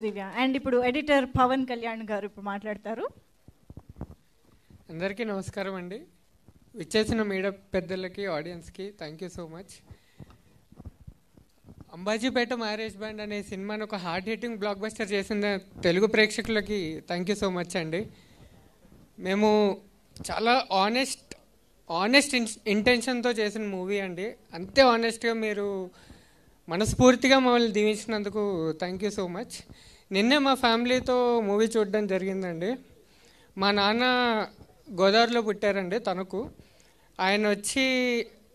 దివ్య and ఇప్పుడు editor Pawan Kalyan గారు ఇప్పుడు మాట్లాడతారు. అందరికీ నమస్కారం అండి. విచ్చేసిన మీడియా పెద్దలకి, ఆడియన్స్కి thank you so much. Ambajipeta marriage band అనే సినిమాను ఒక హార్డ్ హిట్టింగ్ బ్లాక్ బస్టర్ చేసిన తెలుగు ప్రేక్షకులకి థ్యాంక్ యూ సో మచ్ అండి. మేము చాలా ఆనెస్ట్ ఇంటెన్షన్తో చేసిన మూవీ అండి. అంతే ఆనెస్ట్గా మీరు మనస్ఫూర్తిగా మమ్మల్ని దీవించినందుకు థ్యాంక్ యూ సో మచ్. నిన్నే మా ఫ్యామిలీతో మూవీ చూడడం జరిగిందండి. మా నాన్న గోదావరిలో పుట్టారండి, తణుకు. ఆయన వచ్చి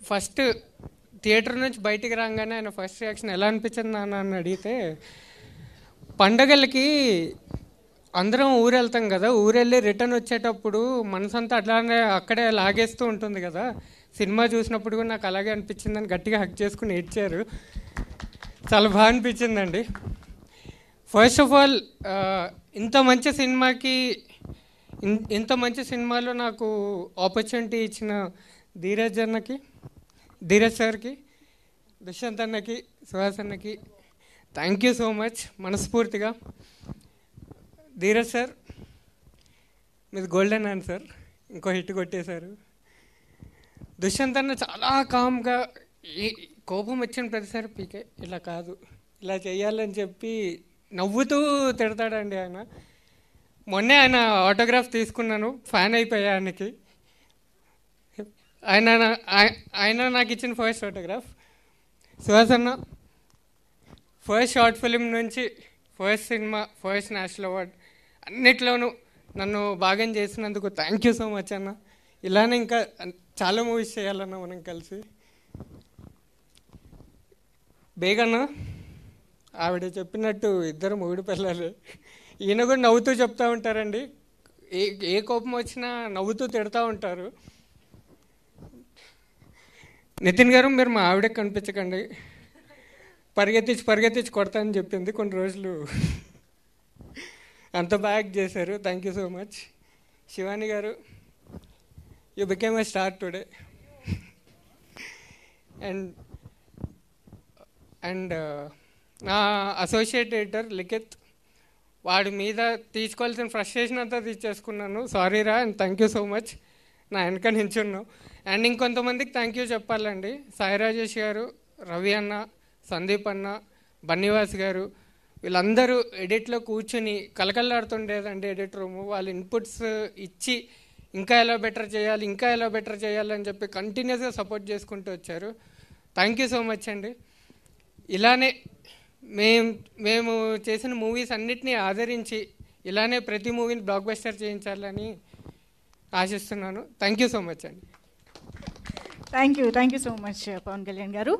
ఫస్ట్ థియేటర్ నుంచి బయటికి రాగానే ఆయన ఫస్ట్ రియాక్షన్ ఎలా అనిపించింది నాన్న అని అడిగితే, పండగలకి అందరం ఊరు వెళ్తాం కదా, ఊరెళ్ళి రిటర్న్ వచ్చేటప్పుడు మనసంతా అట్లానే అక్కడే లాగేస్తూ ఉంటుంది కదా, సినిమా చూసినప్పుడు కూడా నాకు అలాగే అనిపించిందని గట్టిగా హక్ చేసుకుని ఏడ్చారు. చాలా బాగా అనిపించిందండి. ఫస్ట్ ఆఫ్ ఆల్ ఇంత మంచి సినిమాలో నాకు ఆపర్చునిటీ ఇచ్చిన ధీరజ్ సార్కి, దుష్యంత్ అన్నకి, సుహాస్ అన్నకి థ్యాంక్ యూ సో మచ్ మనస్ఫూర్తిగా. ధీరజ్ సార్, మీది గోల్డెన్ ఆన్సర్, ఇంకో హిట్ కొట్టేశారు. దుష్యంత్ అన్న చాలా కామ్గా, కోపం వచ్చిన ప్రతిసారి పీకే ఇలా కాదు ఇలా చేయాలని చెప్పి నవ్వుతూ తిడతాడండి ఆయన. మొన్నే ఆయన ఆటోగ్రాఫ్ తీసుకున్నాను, ఫ్యాన్ అయిపోయా ఆయనకి. ఆయన నాకు ఇచ్చిన ఫస్ట్ ఆటోగ్రాఫ్. సుహాస్ అన్న, ఫస్ట్ షార్ట్ ఫిలిం నుంచి first cinema, first national award, అన్నిట్లోనూ నన్ను భాగం చేసినందుకు థ్యాంక్ యూ సో మచ్ అన్న. ఇలానే ఇంకా చాలా మూవీస్ చేయాలన్న మనం కలిసి. బేగన్న, ఆవిడ చెప్పినట్టు ఇద్దరు మొగుడు పిల్లలు. ఈయన కూడా నవ్వుతూ చెప్తూ ఉంటారండి. ఏ కోపం వచ్చినా నవ్వుతూ తిడతా ఉంటారు. నితిన్ గారు, మీరు మా ఆవిడకి కనిపించకండి, పరిగెత్తించి కొడతా అని చెప్పింది కొన్ని రోజులు. అంత బాగా చేశారు, thank you so much. Shivani గారు, you became a star today. And నా అసోసియేట్ ఎడిటర్ లిఖిత్, వాడి మీద తీసుకోవాల్సిన ఫ్రస్ట్రేషన్ అంతా తీసేసుకున్నాను. సారీ రా, and thank you so much, నా వెనక నించున్నావు. అండ్ ఇంకొంతమందికి థ్యాంక్ యూ చెప్పాలండి. సాయి రాజేష్ గారు, రవి అన్న, సందీప్ అన్న, బన్నీవాస్ గారు, వీళ్ళందరూ ఎడిట్లో కూర్చుని కలకల్లాడుతుండేదండి ఎడిట్ రూము. వాళ్ళ ఇన్పుట్స్ ఇచ్చి ఇంకా ఎలా బెటర్ చేయాలని చెప్పి కంటిన్యూస్గా సపోర్ట్ చేసుకుంటూ వచ్చారు. థ్యాంక్ యూ సో మచ్ అండి. ఇలానే మేము చేసిన మూవీస్ అన్నిటినీ ఆదరించి ఇలానే ప్రతి మూవీని బ్లాక్ బస్టర్ చేయించాలని ఆశిస్తున్నాను. థ్యాంక్ యూ సో మచ్ అండి. Thank you so much Pawan Kalyan గారు.